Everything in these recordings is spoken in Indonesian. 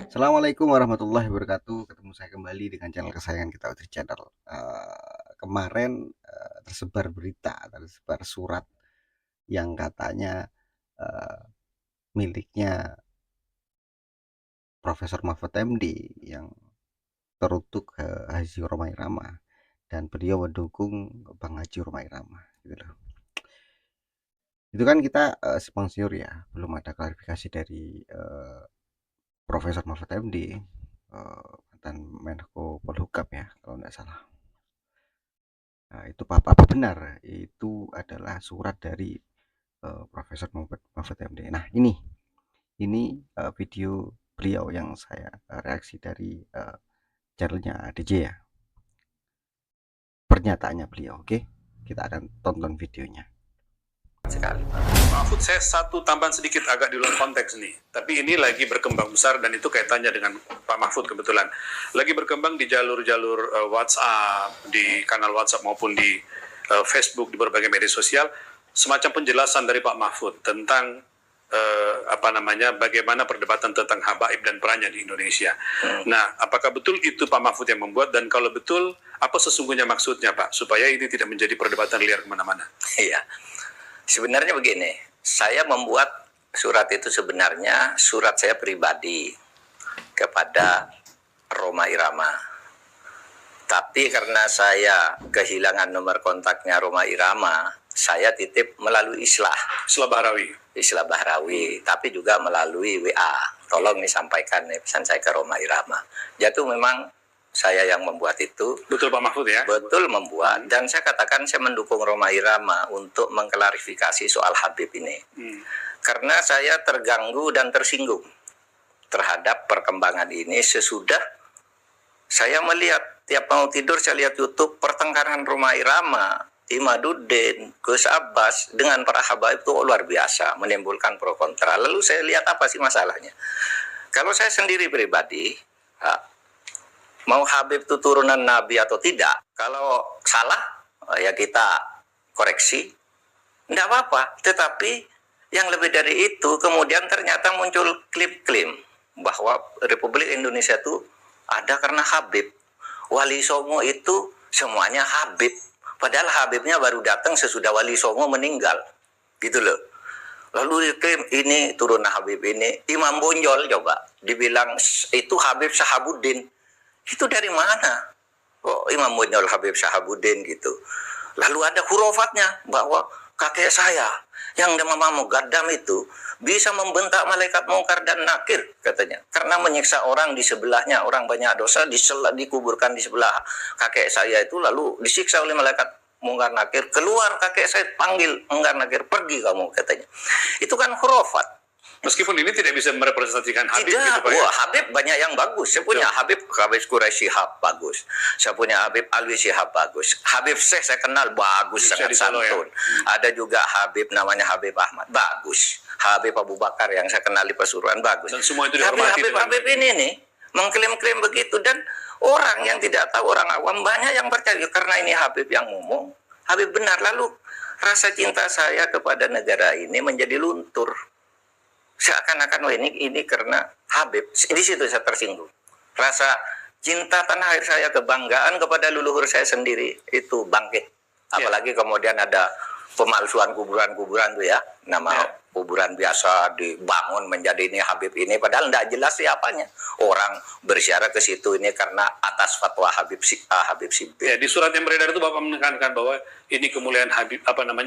Assalamualaikum warahmatullahi wabarakatuh. Ketemu saya kembali dengan channel kesayangan kita, Utri Channel. Kemarin tersebar surat yang katanya eh, miliknya Profesor Mahfud MD yang teruntuk Haji Roma Irama, dan beliau mendukung Bang Haji Roma Irama, gitu loh. Itu kan kita simpang siur ya, belum ada klarifikasi dari Profesor Mahfud MD, mantan Menko Polhukam ya kalau tidak salah. Nah, itu apa benar itu adalah surat dari Profesor Mahfud MD. Nah, ini video beliau yang saya reaksi dari channelnya DJ ya. Pernyataannya beliau, oke? Kita akan tonton videonya. Sekali. Mahfud, saya satu tambahan sedikit agak di luar konteks nih. Tapi ini lagi berkembang besar dan itu kaitannya dengan Pak Mahfud kebetulan. Lagi berkembang di jalur-jalur WhatsApp, di kanal WhatsApp maupun di Facebook, di berbagai media sosial, semacam penjelasan dari Pak Mahfud tentang bagaimana perdebatan tentang habaib dan perannya di Indonesia. Nah, apakah betul itu Pak Mahfud yang membuat, dan kalau betul, apa sesungguhnya maksudnya Pak, supaya ini tidak menjadi perdebatan liar kemana-mana? Iya, sebenarnya begini, saya membuat surat itu sebenarnya surat saya pribadi kepada Roma Irama. Tapi karena saya kehilangan nomor kontaknya Roma Irama, saya titip melalui Islah Bahrawi, tapi juga melalui WA. Tolong disampaikan pesan saya ke Roma Irama. Jadi memang saya yang membuat itu. Betul Pak Mahfud ya? Betul membuat. Dan saya katakan saya mendukung Roma Irama untuk mengklarifikasi soal Habib ini. Karena saya terganggu dan tersinggung terhadap perkembangan ini sesudah saya melihat tiap mau tidur saya lihat YouTube pertengkaran Roma Irama, Imaduddin, Gus Abbas dengan para habaib itu luar biasa, menimbulkan pro kontra. Lalu saya lihat apa sih masalahnya. Kalau saya sendiri pribadi, mau Habib itu turunan Nabi atau tidak, kalau salah ya kita koreksi, tidak apa-apa. Tetapi yang lebih dari itu, kemudian ternyata muncul klaim bahwa Republik Indonesia itu ada karena Habib. Wali Songo itu semuanya Habib. Padahal Habibnya baru datang sesudah Wali Songo meninggal. Gitu loh. Lalu diklaim ini turunan Habib ini. Imam Bonjol coba dibilang itu Habib Sahabuddin. Itu dari mana? Oh, Imam Bonjol Habib Sahabuddin gitu. Lalu ada hurufatnya bahwa kakek saya yang nama Mugaddam itu bisa membentak malaikat mungkar dan nakir katanya. Karena menyiksa orang di sebelahnya, orang banyak dosa dikuburkan di sebelah kakek saya itu, lalu disiksa oleh malaikat mungkar nakir. Keluar kakek saya panggil mungkar nakir, pergi kamu katanya. Itu kan khurafat. Meskipun ini tidak bisa merepresentasikan Habib. Tidak, gitu, Pak, wah Habib banyak yang bagus. Saya punya Habib Quraisy Shihab bagus. Saya punya Habib Alwi Shihab bagus. Habib Syekh saya kenal bagus, sangat santun. Ya? Ada juga Habib namanya Habib Ahmad bagus. Habib Abu Bakar yang saya kenal di Pasuruan bagus. Dan semua itu tapi Habib ini nih mengklaim-klaim begitu, dan orang yang tidak tahu, orang awam banyak yang percaya karena ini Habib yang ngomong. Habib benar. Lalu rasa cinta saya kepada negara ini menjadi luntur. Seakan-akan ini karena Habib. Di situ saya tersinggung. Rasa cinta tanah air saya, kebanggaan kepada leluhur saya sendiri itu bangkit. Apalagi kemudian ada pemalsuan kuburan-kuburan tuh ya. Nama kuburan biasa dibangun menjadi ini Habib ini, padahal tidak jelas siapanya. Orang berziarah ke situ ini karena atas fatwa Habib Sibir. Ya, di surat yang beredar itu Bapak menekankan bahwa ini kemuliaan Habib,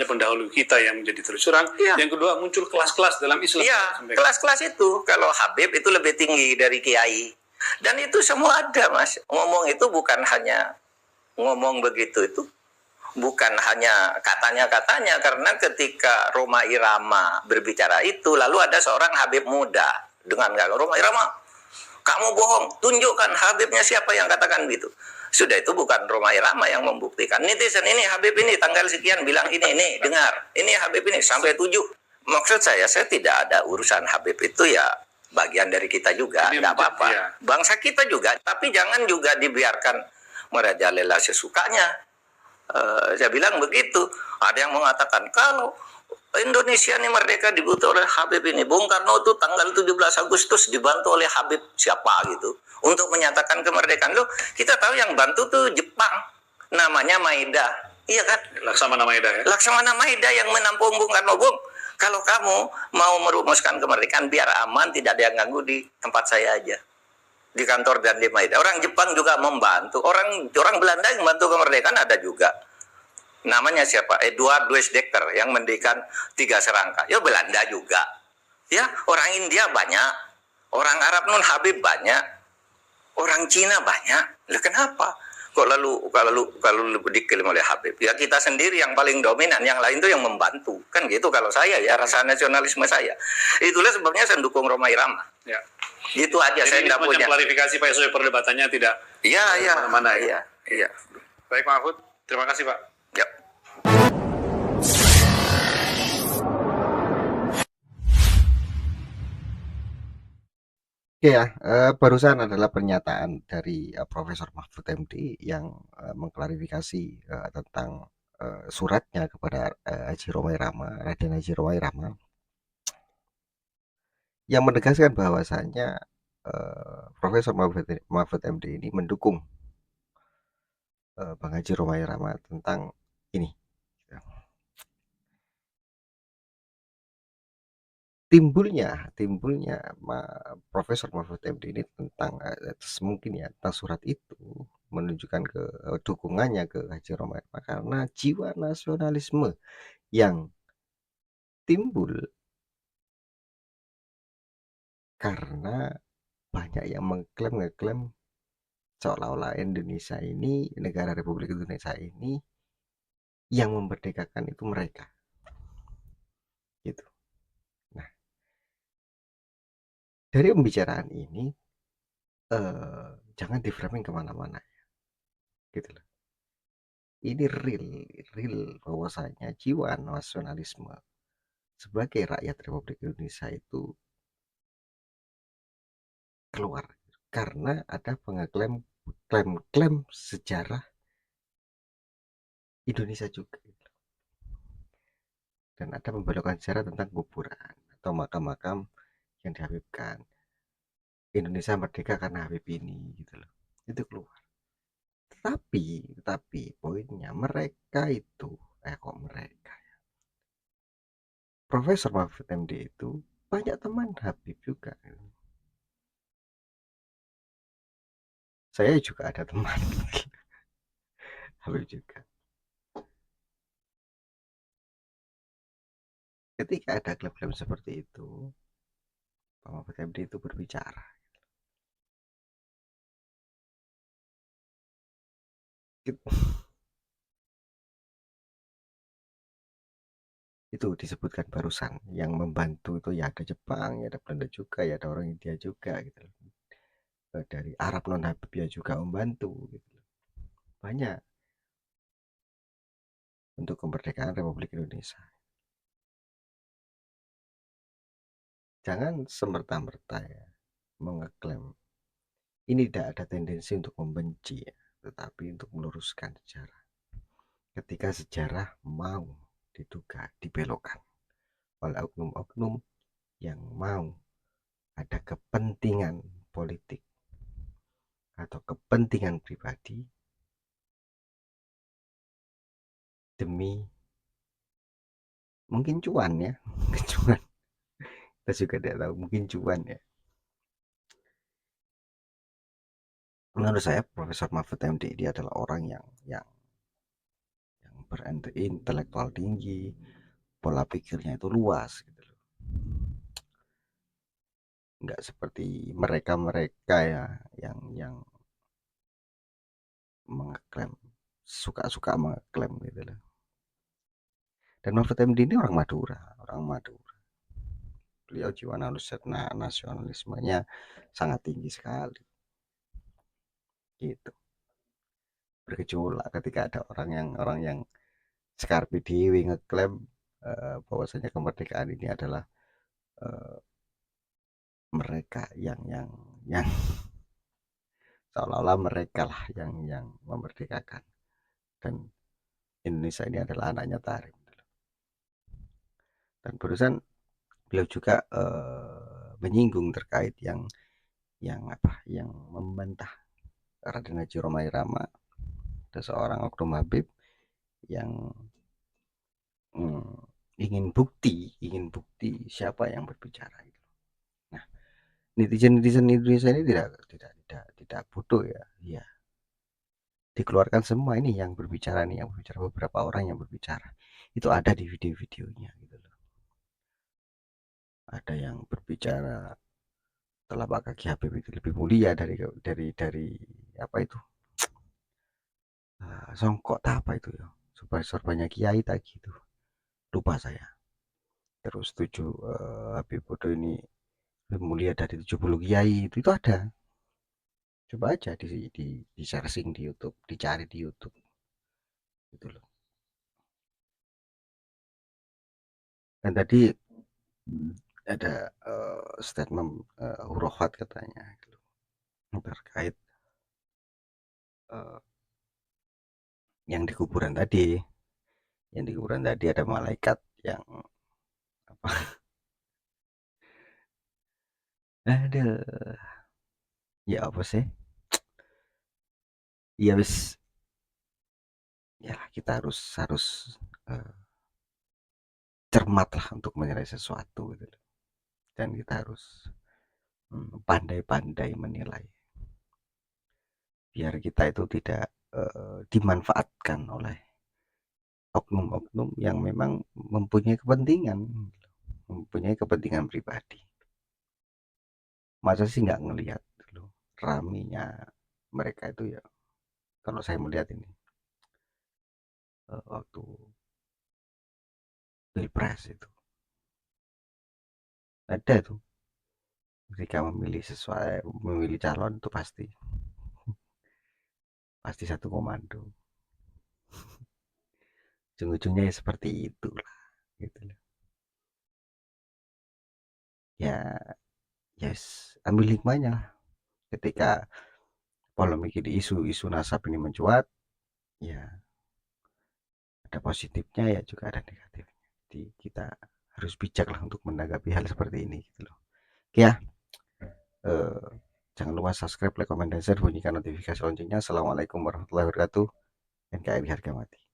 pendahulu kita yang menjadi tercurang. Ya. Yang kedua, muncul kelas-kelas dalam Islam. Iya, kelas-kelas itu. Kalau Habib itu lebih tinggi dari kiai. Dan itu semua ada, Mas. Ngomong itu bukan hanya ngomong begitu, itu bukan hanya katanya-katanya, karena ketika Roma Irama berbicara itu, lalu ada seorang Habib muda dengan Roma Irama, kamu bohong, tunjukkan Habibnya siapa yang katakan begitu. Sudah, itu bukan Roma Irama yang membuktikan. Netizen ini Habib ini tanggal sekian bilang ini dengar, ini Habib ini sampai 7. Maksud saya tidak ada urusan Habib itu, ya bagian dari kita juga, tidak apa-apa. Ya. Bangsa kita juga, tapi jangan juga dibiarkan merajalela sesukanya. Saya bilang begitu. Ada yang mengatakan kalau Indonesia ini merdeka dibantu oleh Habib ini. Bung Karno itu tanggal 17 Agustus dibantu oleh Habib siapa gitu untuk menyatakan kemerdekaan. Loh, kita tahu yang bantu tuh Jepang, namanya Maeda. Iya kan? Laksamana Maeda ya. Laksamana Maeda yang menampung Bung Karno. Bung, kalau kamu mau merumuskan kemerdekaan biar aman, tidak ada yang ganggu, di tempat saya aja, di kantor dan di Maeda. Orang Jepang juga membantu, orang Belanda yang membantu kemerdekaan ada juga. Namanya siapa? Edward Weisdecker yang mendirikan 3 serangka. Ya Belanda juga. Ya, orang India banyak, orang Arab non Habib banyak, orang Cina banyak. Lah kenapa? Kok lalu diklaim oleh Habib? Ya kita sendiri yang paling dominan, yang lain tuh yang membantu. Kan gitu kalau saya ya, rasa nasionalisme saya. Itulah sebabnya saya dukung Rhoma Irama. Ya. Itu aja. Jadi saya ini tidak punya klarifikasi Pak Yusuf, perdebatannya tidak Iya, mana iya, ya. iya. Baik Pak Mahfud, terima kasih Pak. Ya. Oke ya, barusan adalah pernyataan dari Profesor Mahfud MD yang mengklarifikasi tentang suratnya kepada Haji Rhoma Irama, Raden Haji Rhoma Irama, yang menegaskan bahwasannya Profesor Mahfud MD ini mendukung Bang Haji Rhoma Irama tentang ini. Timbulnya Profesor Mahfud MD ini tentang mungkin ya tentang surat itu menunjukkan ke dukungannya ke Haji Rhoma Irama karena jiwa nasionalisme yang timbul karena banyak yang ngeklaim seolah-olah Indonesia ini, negara Republik Indonesia ini yang memerdekakan itu mereka, gitu. Nah, dari pembicaraan ini jangan di framing kemana-mana, gitu loh. Ini real bahwasanya jiwa nasionalisme sebagai rakyat Republik Indonesia itu keluar karena ada klaim sejarah Indonesia juga, dan ada pembelokan sejarah tentang kuburan atau makam-makam yang dihabibkan. Indonesia merdeka karena Habib ini, gitu loh. Itu keluar. Tapi poinnya mereka itu Profesor Mahfud MD itu banyak teman Habib juga. Saya juga ada teman Habib juga. Ketika ada klaim-klaim seperti itu, Pak Mahfud MD itu berbicara. Itu disebutkan barusan yang membantu itu ya ada Jepang, ya ada Belanda juga, ya ada orang India juga, gitu. Dari Arab non Habib ya juga membantu, gitu. Banyak untuk kemerdekaan Republik Indonesia. Jangan semerta-merta ya mengeklaim. Ini tidak ada tendensi untuk membenci ya, tetapi untuk meluruskan sejarah. Ketika sejarah mau diduga dibelokkan oleh oknum-oknum yang mau ada kepentingan politik atau kepentingan pribadi demi mungkin cuan ya, cuan. Kita juga tidak tahu, mungkin cuan ya. Menurut saya Profesor Mahfud MD dia adalah orang yang berintelektual tinggi, pola pikirnya itu luas, gitu loh. Nggak seperti mereka ya yang mengeklaim, suka-suka mengeklaim, gitu loh. Dan Mahfud MD ini orang Madura. Beliau jiwa nasionalismenya sangat tinggi sekali, gitu. Bergejolak ketika ada orang yang Skarpi Dewi ngeklaim bahwasanya kemerdekaan ini adalah mereka yang seolah-olah mereka lah yang memerdekakan, dan Indonesia ini adalah anaknya Tarim. Dan barusan beliau juga menyinggung terkait yang membantah Raden Haji Roma Irama, ada seorang oknum Habib yang ingin bukti siapa yang berbicara. Nah, netizen Indonesia ini tidak bodoh ya. Ya, dikeluarkan semua ini yang berbicara nih, yang berbicara beberapa orang yang berbicara. Itu ada di video-videonya gitu loh. Ada yang berbicara telapak kaki Habib itu lebih mulia dari apa itu? Songkok apa itu ya? Sorbannya Kiai tak gitu. Lupa saya. Terus 7 Habib Bodo ini lebih mulia dari 70 kiai itu ada. Coba aja di searching di YouTube, dicari di YouTube gitu loh. Dan tadi ada statement Hurohat katanya gitu, terkait uh, yang di kuburan tadi ada malaikat yang apa ada ya apa sih ya wis ya kita harus uh, cermat lah untuk menilai sesuatu gitu loh. Dan kita harus pandai-pandai menilai biar kita itu tidak dimanfaatkan oleh oknum-oknum yang memang mempunyai kepentingan pribadi. Masa sih nggak ngelihat dulu raminya mereka itu ya, kalau saya melihat ini waktu pilpres itu ada tuh ketika memilih calon itu pasti pasti satu komando, ujung-ujungnya ya seperti itu lah gitu loh. Ya, yes, ambil hikmahnya lah. Ketika polemik di isu-isu nasab ini mencuat, ya ada positifnya ya juga ada negatifnya. Jadi kita harus bijak lah untuk menanggapi hal seperti ini gitu loh. Oke ya, eh, jangan lupa subscribe, like, komen, dan share, bunyikan notifikasi loncengnya. Assalamualaikum warahmatullahi wabarakatuh. NKRI harga mati.